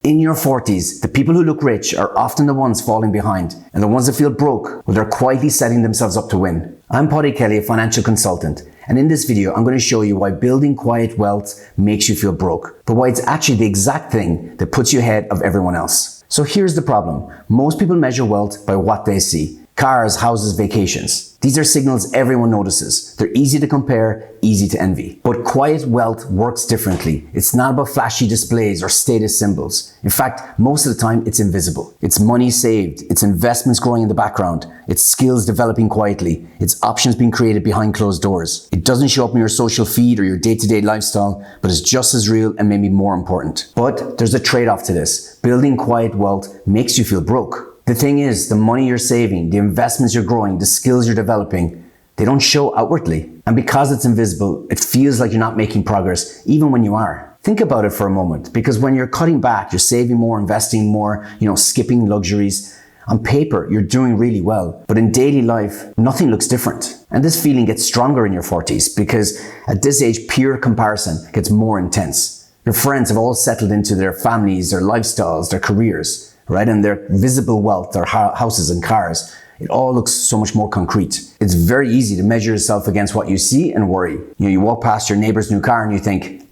In your 40s, the people who look rich are often the ones falling behind, and the ones that feel broke, well, they're quietly setting themselves up to win. I'm Paddy Kelly, a financial consultant, and in this video, I'm going to show you why building quiet wealth makes you feel broke, but why it's actually the exact thing that puts you ahead of everyone else. So here's the problem. Most people measure wealth by what they see. Cars, houses, vacations. These are signals everyone notices. They're easy to compare, easy to envy. But quiet wealth works differently. It's not about flashy displays or status symbols. In fact, most of the time, it's invisible. It's money saved. It's investments growing in the background. It's skills developing quietly. It's options being created behind closed doors. It doesn't show up in your social feed or your day-to-day lifestyle, but it's just as real and maybe more important. But there's a trade-off to this. Building quiet wealth makes you feel broke. The thing is, the money you're saving, the investments you're growing, the skills you're developing, they don't show outwardly. And because it's invisible, it feels like you're not making progress, even when you are. Think about it for a moment, because when you're cutting back, you're saving more, investing more, skipping luxuries. On paper, you're doing really well, but in daily life, nothing looks different. And this feeling gets stronger in your 40s because at this age, peer comparison gets more intense. Your friends have all settled into their families, their lifestyles, their careers. Right? And their visible wealth, their houses and cars, it all looks so much more concrete. It's very easy to measure yourself against what you see and worry. You walk past your neighbor's new car and you think,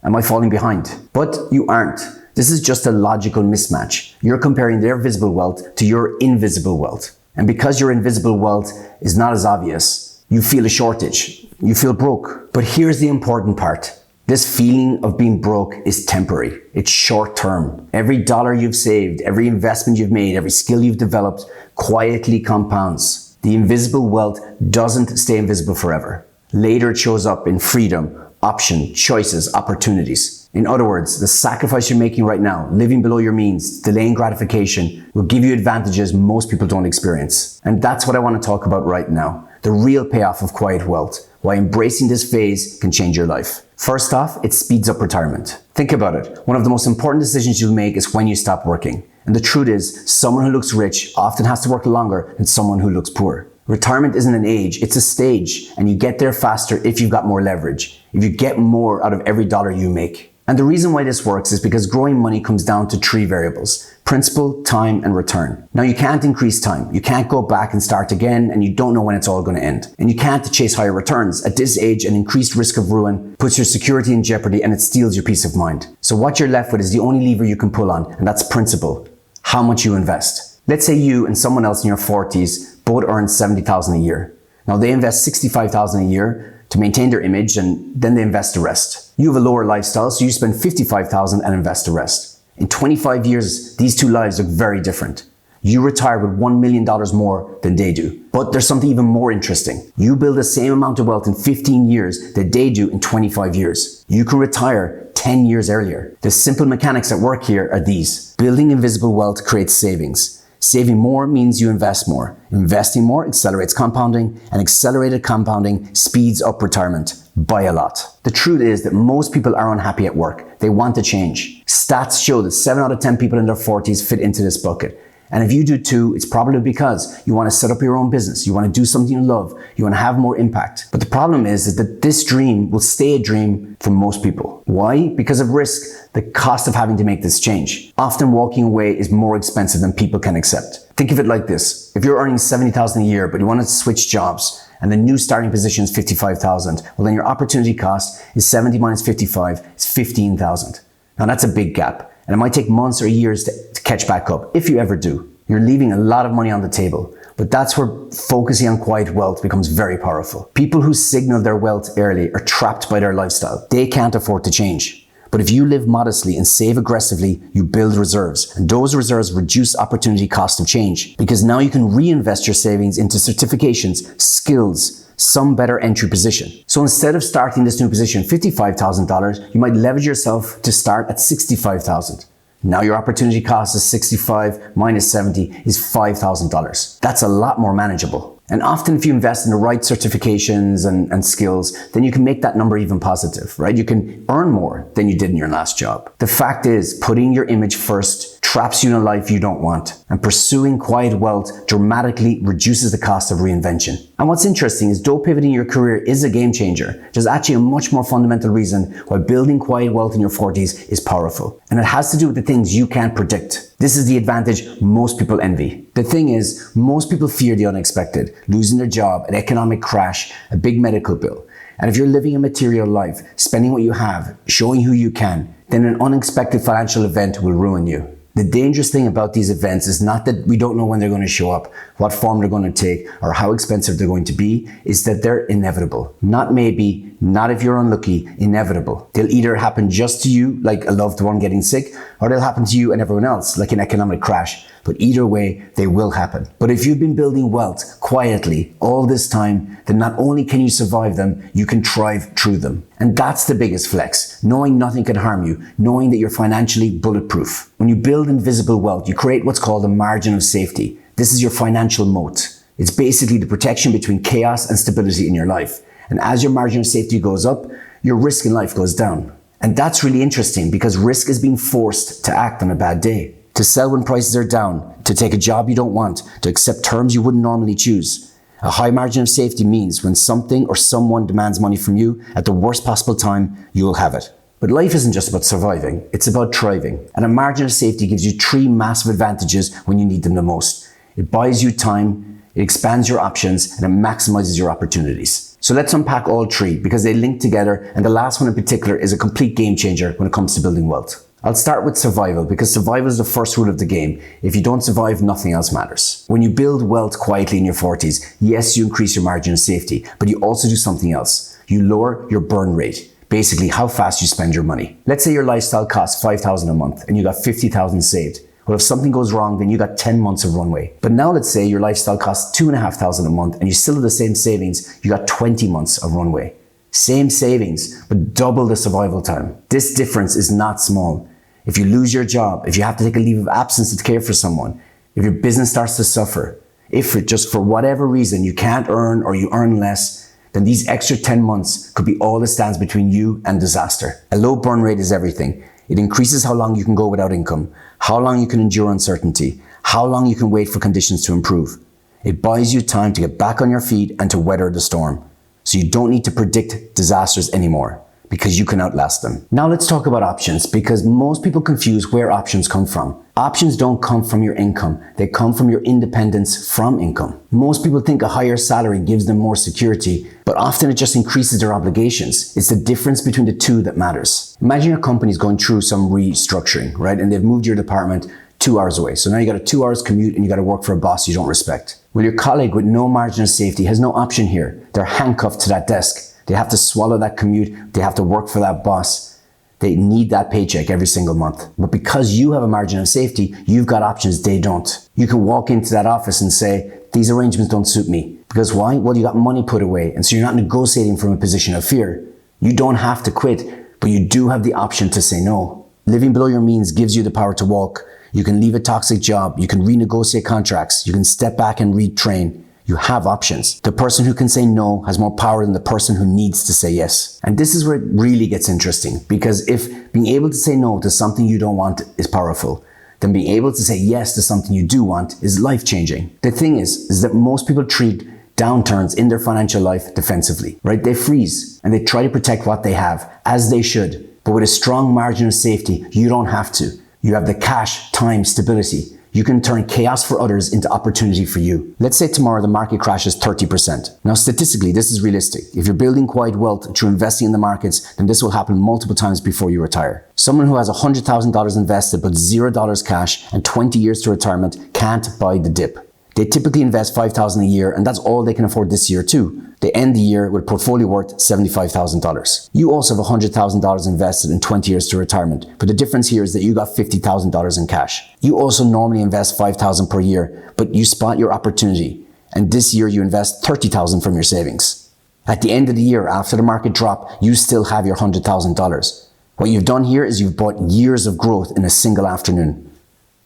am I falling behind? But you aren't. This is just a logical mismatch. You're comparing their visible wealth to your invisible wealth. And because your invisible wealth is not as obvious, you feel a shortage. You feel broke. But here's the important part. This feeling of being broke is temporary. It's short term. Every dollar you've saved, every investment you've made, every skill you've developed quietly compounds. The invisible wealth doesn't stay invisible forever. Later it shows up in freedom, option, choices, opportunities. In other words, the sacrifice you're making right now, living below your means, delaying gratification, will give you advantages most people don't experience. And that's what I want to talk about right now. The real payoff of quiet wealth. Why embracing this phase can change your life. First off, it speeds up retirement. Think about it. One of the most important decisions you'll make is when you stop working. And the truth is, someone who looks rich often has to work longer than someone who looks poor. Retirement isn't an age, it's a stage, and you get there faster if you've got more leverage, if you get more out of every dollar you make. And the reason why this works is because growing money comes down to 3 variables: principal, time, and return. Now, you can't increase time. You can't go back and start again, and you don't know when it's all going to end. And you can't chase higher returns. At this age, an increased risk of ruin puts your security in jeopardy and it steals your peace of mind. So what you're left with is the only lever you can pull on, and that's principal. How much you invest. Let's say you and someone else in your 40s both earn $70,000 a year. Now, they invest $65,000 a year to maintain their image, and then they invest the rest. You have a lower lifestyle, so you spend $55,000 and invest the rest. In 25 years, these two lives look very different. You retire with $1 million more than they do. But there's something even more interesting. You build the same amount of wealth in 15 years that they do in 25 years. You can retire 10 years earlier. The simple mechanics at work here are these. Building invisible wealth creates savings. Saving more means you invest more. Investing more accelerates compounding, and accelerated compounding speeds up retirement by a lot. The truth is that most people are unhappy at work. They want to change. Stats show that 7 out of 10 people in their 40s fit into this bucket. And if you do too, it's probably because you want to set up your own business. You want to do something you love. You want to have more impact. But the problem is that this dream will stay a dream for most people. Why? Because of risk, the cost of having to make this change. Often walking away is more expensive than people can accept. Think of it like this. If you're earning $70,000 a year, but you want to switch jobs, and the new starting position is $55,000, well, then your opportunity cost is 70 minus 55 is $15,000. Now that's a big gap. And it might take months or years to catch back up, if you ever do. You're leaving a lot of money on the table. But that's where focusing on quiet wealth becomes very powerful. People who signal their wealth early are trapped by their lifestyle. They can't afford to change. But if you live modestly and save aggressively, you build reserves. And those reserves reduce opportunity cost of change. Because now you can reinvest your savings into certifications, skills, some better entry position. So instead of starting this new position $55,000, you might leverage yourself to start at $65,000. Now your opportunity cost is 65 minus 70 is $5,000. That's a lot more manageable. And often if you invest in the right certifications and skills, then you can make that number even positive, right? You can earn more than you did in your last job. The fact is, putting your image first traps you in a life you don't want. And pursuing quiet wealth dramatically reduces the cost of reinvention. And what's interesting is though pivoting your career is a game changer, there's actually a much more fundamental reason why building quiet wealth in your 40s is powerful. And it has to do with the things you can't predict. This is the advantage most people envy. The thing is, most people fear the unexpected, losing their job, an economic crash, a big medical bill. And if you're living a material life, spending what you have, showing who you can, then an unexpected financial event will ruin you. The dangerous thing about these events is not that we don't know when they're going to show up, what form they're going to take, or how expensive they're going to be, is that they're inevitable. Not maybe, not if you're unlucky, inevitable. They'll either happen just to you, like a loved one getting sick, or they'll happen to you and everyone else, like an economic crash. But either way, they will happen. But if you've been building wealth quietly all this time, then not only can you survive them, you can thrive through them. And that's the biggest flex, knowing nothing can harm you, knowing that you're financially bulletproof. When you build invisible wealth, you create what's called a margin of safety. This is your financial moat. It's basically the protection between chaos and stability in your life. And as your margin of safety goes up, your risk in life goes down. And that's really interesting because risk is being forced to act on a bad day. To sell when prices are down, to take a job you don't want, to accept terms you wouldn't normally choose. A high margin of safety means when something or someone demands money from you at the worst possible time, you'll have it. But life isn't just about surviving, it's about thriving. And a margin of safety gives you 3 massive advantages when you need them the most. It buys you time, it expands your options, and it maximizes your opportunities. So let's unpack all 3 because they link together, and the last one in particular is a complete game changer when it comes to building wealth. I'll start with survival because survival is the first rule of the game. If you don't survive, nothing else matters. When you build wealth quietly in your 40s, yes, you increase your margin of safety, but you also do something else. You lower your burn rate, basically how fast you spend your money. Let's say your lifestyle costs $5,000 a month and you got $50,000 saved. Well, if something goes wrong, then you got 10 months of runway. But now let's say your lifestyle costs $2,500 a month and you still have the same savings, you got 20 months of runway. Same savings, but double the survival time. This difference is not small. If you lose your job, if you have to take a leave of absence to care for someone, if your business starts to suffer, if just for whatever reason you can't earn or you earn less, then these extra 10 months could be all that stands between you and disaster. A low burn rate is everything. It increases how long you can go without income, how long you can endure uncertainty, how long you can wait for conditions to improve. It buys you time to get back on your feet and to weather the storm. So you don't need to predict disasters anymore, because you can outlast them. Now let's talk about options, because most people confuse where options come from. Options don't come from your income, they come from your independence from income. Most people think a higher salary gives them more security, but often it just increases their obligations. It's the difference between the two that matters. Imagine your company's going through some restructuring, right? And they've moved your department 2 hours away. So now you got a 2 hours commute and you got to work for a boss you don't respect. Well, your colleague with no margin of safety has no option here. They're handcuffed to that desk. They have to swallow that commute. They have to work for that boss. They need that paycheck every single month. But because you have a margin of safety, you've got options they don't. You can walk into that office and say, these arrangements don't suit me. Because why? Well, you got money put away. And so you're not negotiating from a position of fear. You don't have to quit, but you do have the option to say no. Living below your means gives you the power to walk. You can leave a toxic job. You can renegotiate contracts. You can step back and retrain. You have options. The person who can say no has more power than the person who needs to say yes. And this is where it really gets interesting, because if being able to say no to something you don't want is powerful, then being able to say yes to something you do want is life-changing. The thing is that most people treat downturns in their financial life defensively, right? They freeze and they try to protect what they have, as they should. But with a strong margin of safety, you don't have to. You have the cash, time, stability. You can turn chaos for others into opportunity for you. Let's say tomorrow the market crashes 30%. Now, statistically, this is realistic. If you're building quiet wealth through investing in the markets, then this will happen multiple times before you retire. Someone who has $100,000 invested but $0 cash and 20 years to retirement can't buy the dip. They typically invest $5,000 a year, and that's all they can afford this year too. They end the year with a portfolio worth $75,000. You also have $100,000 invested in 20 years to retirement, but the difference here is that you got $50,000 in cash. You also normally invest $5,000 per year, but you spot your opportunity, and this year you invest $30,000 from your savings. At the end of the year, after the market drop, you still have your $100,000. What you've done here is you've bought years of growth in a single afternoon.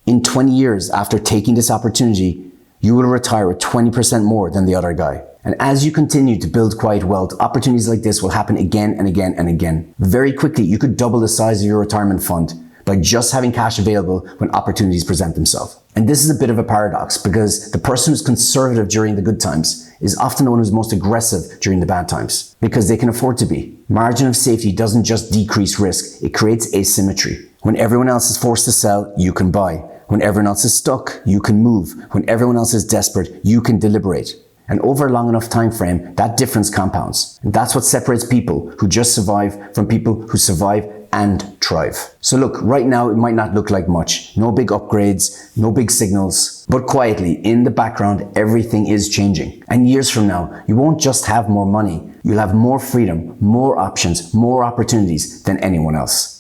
In 20 years after taking this opportunity, you will retire with 20% more than the other guy. And as you continue to build quiet wealth, opportunities like this will happen again and again and again. Very quickly, you could double the size of your retirement fund by just having cash available when opportunities present themselves. And this is a bit of a paradox because the person who's conservative during the good times is often the one who's most aggressive during the bad times because they can afford to be. Margin of safety doesn't just decrease risk, it creates asymmetry. When everyone else is forced to sell, you can buy. When everyone else is stuck, you can move. When everyone else is desperate, you can deliberate. And over a long enough time frame, that difference compounds. And that's what separates people who just survive from people who survive and thrive. So look, right now it might not look like much. No big upgrades, no big signals, but quietly in the background, everything is changing. And years from now, you won't just have more money, you'll have more freedom, more options, more opportunities than anyone else.